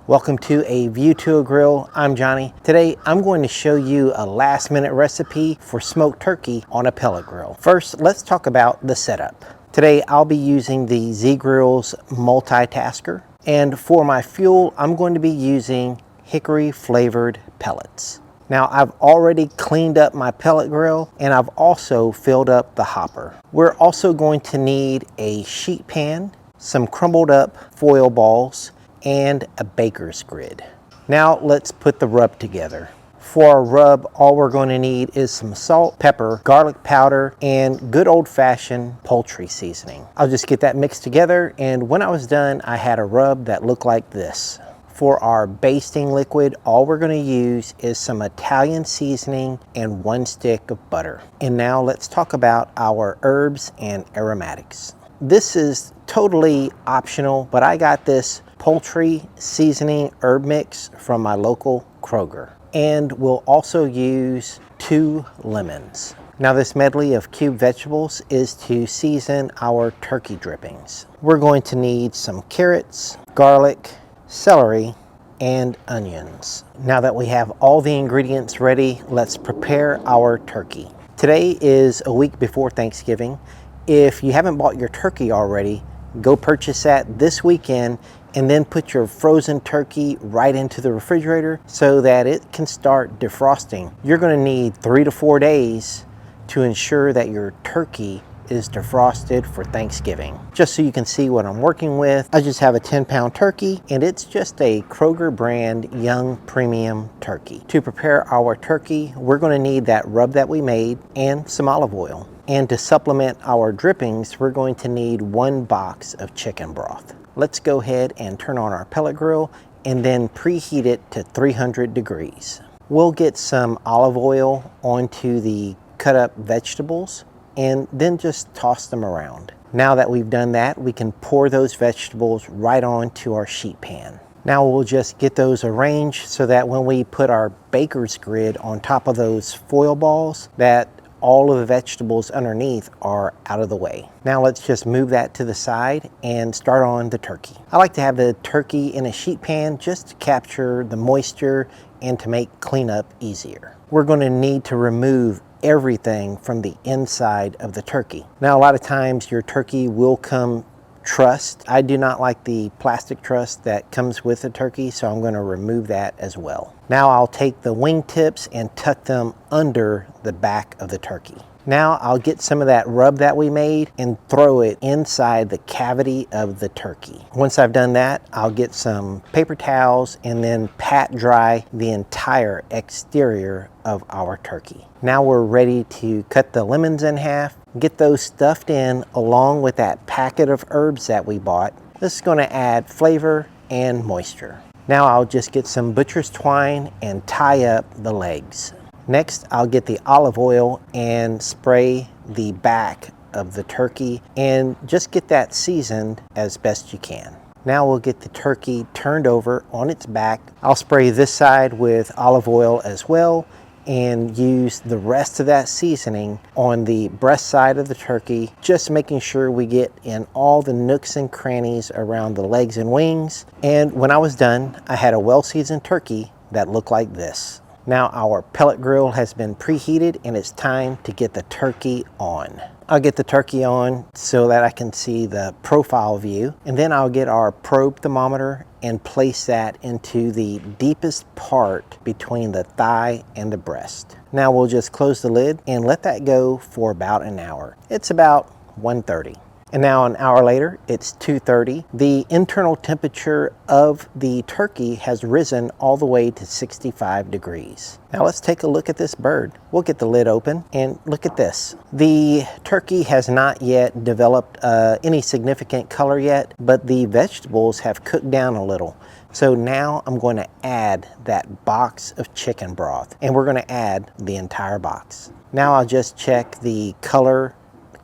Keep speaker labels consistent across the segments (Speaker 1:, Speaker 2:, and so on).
Speaker 1: Welcome to A View to a Grill. I'm Johnny. Today I'm going to show you a last minute recipe for smoked turkey on a pellet grill. First, let's talk about the setup. Today I'll be using the Z-Grill's multitasker, and for my fuel I'm going to be using hickory flavored pellets. Now I've already cleaned up my pellet grill and I've also filled up the hopper. We're also going to need a sheet pan, some crumbled up foil balls, and a baker's grid. Now let's put the rub together. For our rub, all we're going to need is some salt, pepper, garlic powder, and good old-fashioned poultry seasoning. I'll just get that mixed together, and when I was done, I had a rub that looked like this. For our basting liquid, all we're going to use is some Italian seasoning and 1 stick of butter. And now let's talk about our herbs and aromatics. This is totally optional, but I got this poultry seasoning herb mix from my local Kroger. And we'll also use 2 lemons. Now this medley of cubed vegetables is to season our turkey drippings. We're going to need some carrots, garlic, celery, and onions. Now that we have all the ingredients ready, let's prepare our turkey. Today is a week before Thanksgiving. If you haven't bought your turkey already, go purchase that this weekend and then put your frozen turkey right into the refrigerator so that it can start defrosting. You're going to need 3 to 4 days to ensure that your turkey is defrosted for Thanksgiving. Just so you can see what I'm working with, I just have a 10-pound turkey, and it's just a Kroger brand young premium turkey. To prepare our turkey, we're going to need that rub that we made and some olive oil. And to supplement our drippings, we're going to need 1 box of chicken broth. Let's go ahead and turn on our pellet grill and then preheat it to 300 degrees. We'll get some olive oil onto the cut up vegetables and then just toss them around. Now that we've done that, we can pour those vegetables right onto our sheet pan. Now we'll just get those arranged so that when we put our baker's grid on top of those foil balls, that all of the vegetables underneath are out of the way. Now let's just move that to the side and start on the turkey. I like to have the turkey in a sheet pan just to capture the moisture and to make cleanup easier. We're going to need to remove everything from the inside of the turkey. Now a lot of times your turkey will come trussed. I do not like the plastic truss that comes with the turkey, so I'm going to remove that as well. Now I'll take the wing tips and tuck them under the back of the turkey. Now I'll get some of that rub that we made and throw it inside the cavity of the turkey. Once I've done that, I'll get some paper towels and then pat dry the entire exterior of our turkey. Now we're ready to cut the lemons in half, get those stuffed in along with that packet of herbs that we bought. This is going to add flavor and moisture. Now I'll just get some butcher's twine and tie up the legs. Next, I'll get the olive oil and spray the back of the turkey and just get that seasoned as best you can. Now we'll get the turkey turned over on its back. I'll spray this side with olive oil as well and use the rest of that seasoning on the breast side of the turkey, just making sure we get in all the nooks and crannies around the legs and wings. And when I was done, I had a well-seasoned turkey that looked like this. Now our pellet grill has been preheated and it's time to get the turkey on. I'll get the turkey on so that I can see the profile view, and then I'll get our probe thermometer and place that into the deepest part between the thigh and the breast. Now we'll just close the lid and let that go for about an hour. It's about 1:30. And now an hour later, it's 2:30. The internal temperature of the turkey has risen all the way to 65 degrees. Now let's take a look at this bird. We'll get the lid open and look at this. The turkey has not yet developed any significant color yet, but the vegetables have cooked down a little. So now I'm going to add that box of chicken broth, and we're going to add the entire box. Now I'll just check the color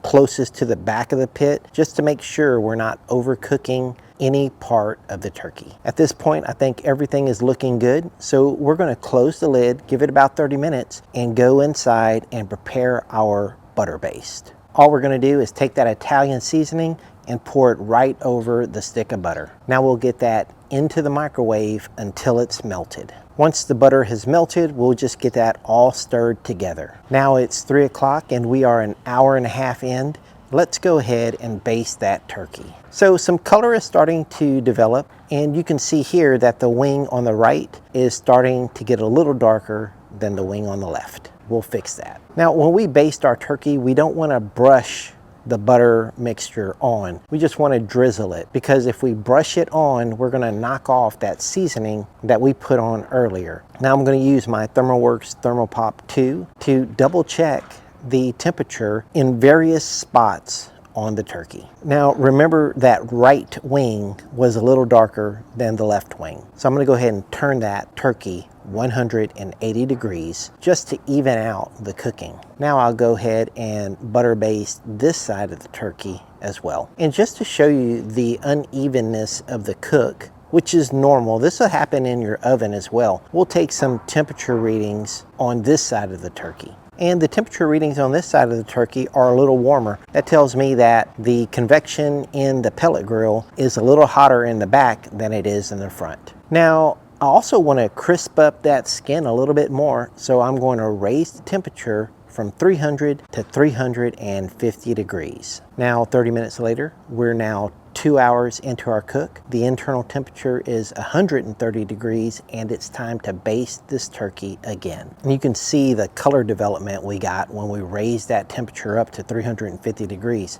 Speaker 1: closest to the back of the pit just to make sure we're not overcooking any part of the turkey. At this point, I think everything is looking good, so we're going to close the lid, give it about 30 minutes, and go inside and prepare our butter baste. All we're going to do is take that Italian seasoning and pour it right over the stick of butter. Now we'll get that into the microwave until it's melted. Once the butter has melted, we'll just get that all stirred together. Now it's 3 o'clock and we are an hour and a half in. Let's go ahead and baste that turkey. So some color is starting to develop, and you can see here that the wing on the right is starting to get a little darker than the wing on the left. We'll fix that. Now when we baste our turkey, we don't want to brush the butter mixture on. We just want to drizzle it, because if we brush it on, we're going to knock off that seasoning that we put on earlier. Now I'm going to use my ThermalWorks ThermoPop 2 to double check the temperature in various spots on the turkey. Now remember that right wing was a little darker than the left wing. So I'm going to go ahead and turn that turkey 180 degrees just to even out the cooking. Now I'll go ahead and butter baste this side of the turkey as well. And just to show you the unevenness of the cook, which is normal, this will happen in your oven as well. We'll take some temperature readings on this side of the turkey. And the temperature readings on this side of the turkey are a little warmer. That tells me that the convection in the pellet grill is a little hotter in the back than it is in the front. Now, I also want to crisp up that skin a little bit more, so I'm going to raise the temperature from 300 to 350 degrees. Now, 30 minutes later, we're now 2 hours into our cook. The internal temperature is 130 degrees, and it's time to baste this turkey again. And you can see the color development we got when we raised that temperature up to 350 degrees.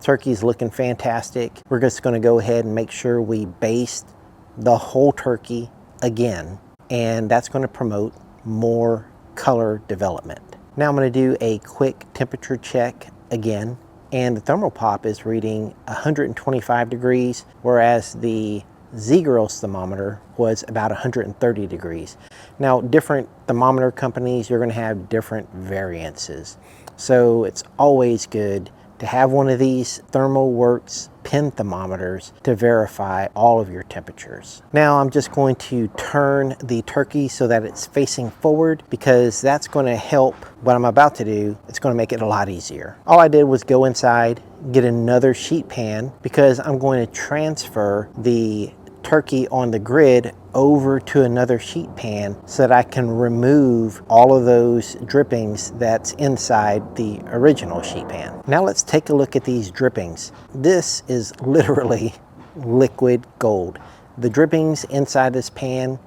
Speaker 1: Turkey's looking fantastic. We're just going to go ahead and make sure we baste the whole turkey again, and that's going to promote more color development. Now I'm going to do a quick temperature check again, and the ThermoPop is reading 125 degrees, whereas the Z-Grill's thermometer was about 130 degrees. Now, different thermometer companies, you're going to have different variances. So it's always good to have one of these ThermoWorks pin thermometers to verify all of your temperatures. Now I'm just going to turn the turkey so that it's facing forward, because that's going to help what I'm about to do. It's going to make it a lot easier. All I did was go inside, get another sheet pan, because I'm going to transfer the turkey on the grid over to another sheet pan so that I can remove all of those drippings that's inside the original sheet pan. Now let's take a look at these drippings. This is literally liquid gold. The drippings inside this pan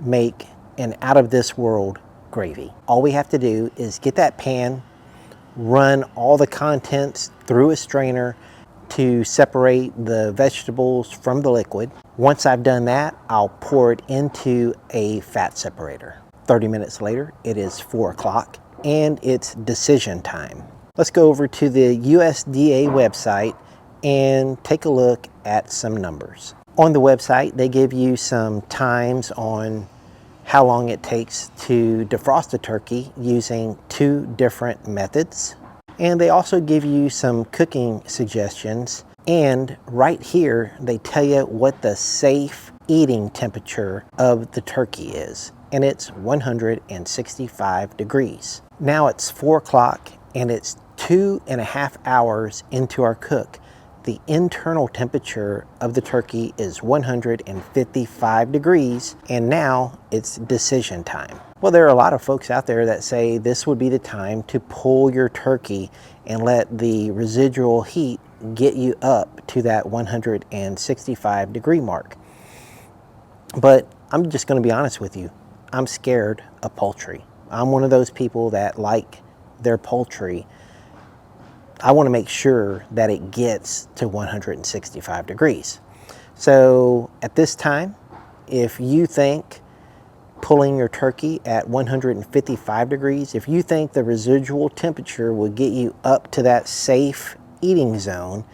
Speaker 1: make an out of this world gravy. All we have to do is get that pan, run all the contents through a strainer to separate the vegetables from the liquid. Once I've done that, I'll pour it into a fat separator. 30 minutes later, it is 4 o'clock and it's decision time. Let's go over to the USDA website and take a look at some numbers. On the website, they give you some times on how long it takes to defrost a turkey using 2 different methods. And they also give you some cooking suggestions. And right here, they tell you what the safe eating temperature of the turkey is. And it's 165 degrees. Now it's 4 o'clock and it's 2.5 hours into our cook. The internal temperature of the turkey is 155 degrees, and now it's decision time. Well, there are a lot of folks out there that say this would be the time to pull your turkey and let the residual heat get you up to that 165 degree mark. But I'm just going to be honest with you. I'm scared of poultry. I'm one of those people that like their poultry. I want to make sure that it gets to 165 degrees. So at this time, if you think pulling your turkey at 155 degrees, if you think the residual temperature will get you up to that safe eating zone,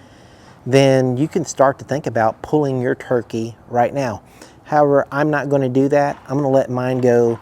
Speaker 1: then you can start to think about pulling your turkey right now. However, I'm not going to do that. I'm going to let mine go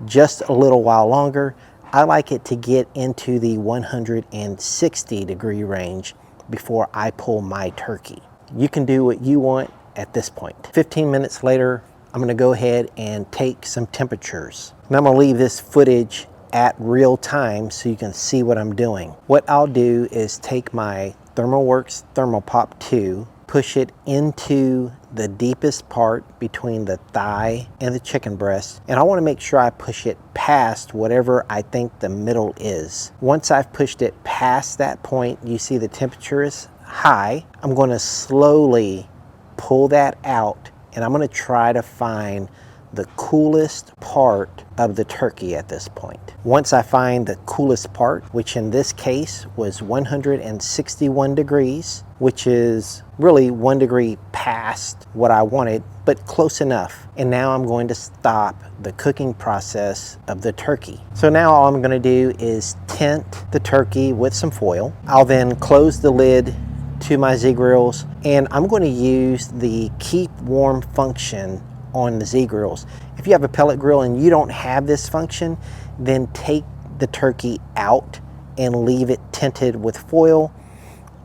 Speaker 1: just a little while longer. I like it to get into the 160 degree range before I pull my turkey. You can do what you want at this point. 15 minutes later, I'm going to go ahead and take some temperatures. And I'm going to leave this footage at real time so you can see what I'm doing. What I'll do is take my ThermalWorks Thermal Pop 2, push it into the deepest part between the thigh and the chicken breast, and I want to make sure I push it past whatever I think the middle is. Once I've pushed it past that point, you see the temperature is high. I'm going to slowly pull that out, and I'm going to try to find the coolest part of the turkey at this point. Once I find the coolest part, which in this case was 161 degrees, which is really 1 degree past what I wanted, but close enough. And now I'm going to stop the cooking process of the turkey. So now all I'm going to do is tint the turkey with some foil. I'll then close the lid to my Z-grills, and I'm going to use the keep warm function on the Z-grills. If you have a pellet grill and you don't have this function, then take the turkey out and leave it tinted with foil,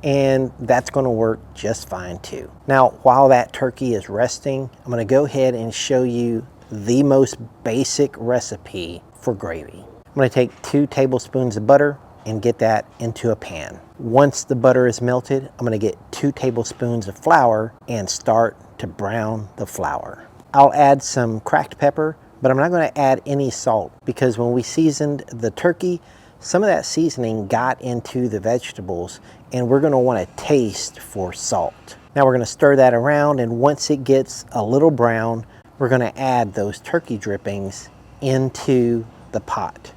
Speaker 1: and that's going to work just fine too. Now, while that turkey is resting, I'm going to go ahead and show you the most basic recipe for gravy. I'm going to take 2 tablespoons of butter and get that into a pan. Once the butter is melted, I'm going to get 2 tablespoons of flour and start to brown the flour. I'll add some cracked pepper, but I'm not going to add any salt because when we seasoned the turkey, some of that seasoning got into the vegetables, and we're going to want to taste for salt. Now we're going to stir that around, and once it gets a little brown, we're going to add those turkey drippings into the pot.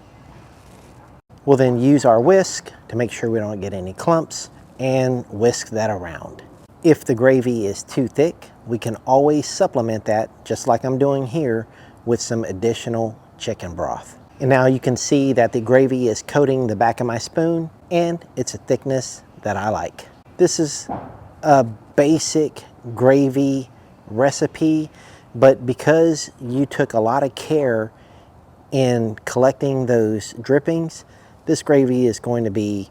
Speaker 1: We'll then use our whisk to make sure we don't get any clumps and whisk that around. If the gravy is too thick, we can always supplement that, just like I'm doing here, with some additional chicken broth. And now you can see that the gravy is coating the back of my spoon, and it's a thickness that I like. This is a basic gravy recipe, but because you took a lot of care in collecting those drippings, this gravy is going to be,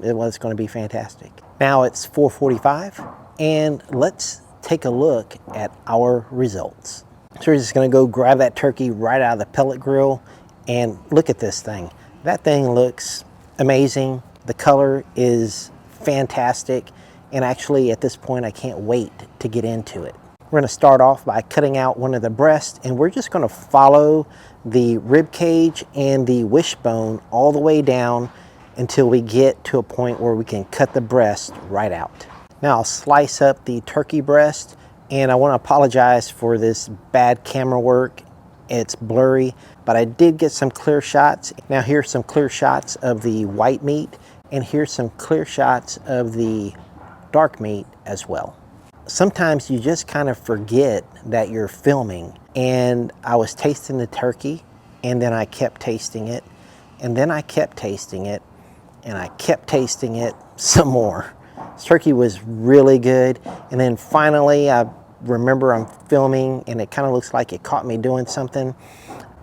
Speaker 1: it's going to be fantastic. Now it's 4:45, and let's take a look at our results. So we're just going to go grab that turkey right out of the pellet grill, and look at this thing. That thing looks amazing. The color is fantastic, and actually at this point I can't wait to get into it. We're going to start off by cutting out one of the breasts, and we're just going to follow the rib cage and the wishbone all the way down until we get to a point where we can cut the breast right out. Now I'll slice up the turkey breast, and I want to apologize for this bad camera work. It's blurry, but I did get some clear shots. Now here's some clear shots of the white meat, and here's some clear shots of the dark meat as well. Sometimes you just kind of forget that you're filming, and I was tasting the turkey, and then I kept tasting it, and then I kept tasting it, and I kept tasting it some more. This turkey was really good, and then finally I remember I'm filming, and it kind of looks like it caught me doing something.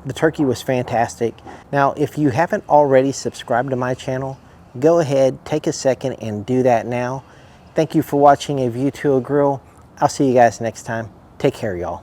Speaker 1: The turkey was fantastic. Now, if you haven't already subscribed to my channel, go ahead, take a second and do that now. Thank you for watching A View to a Grill. I'll see you guys next time. Take care, y'all.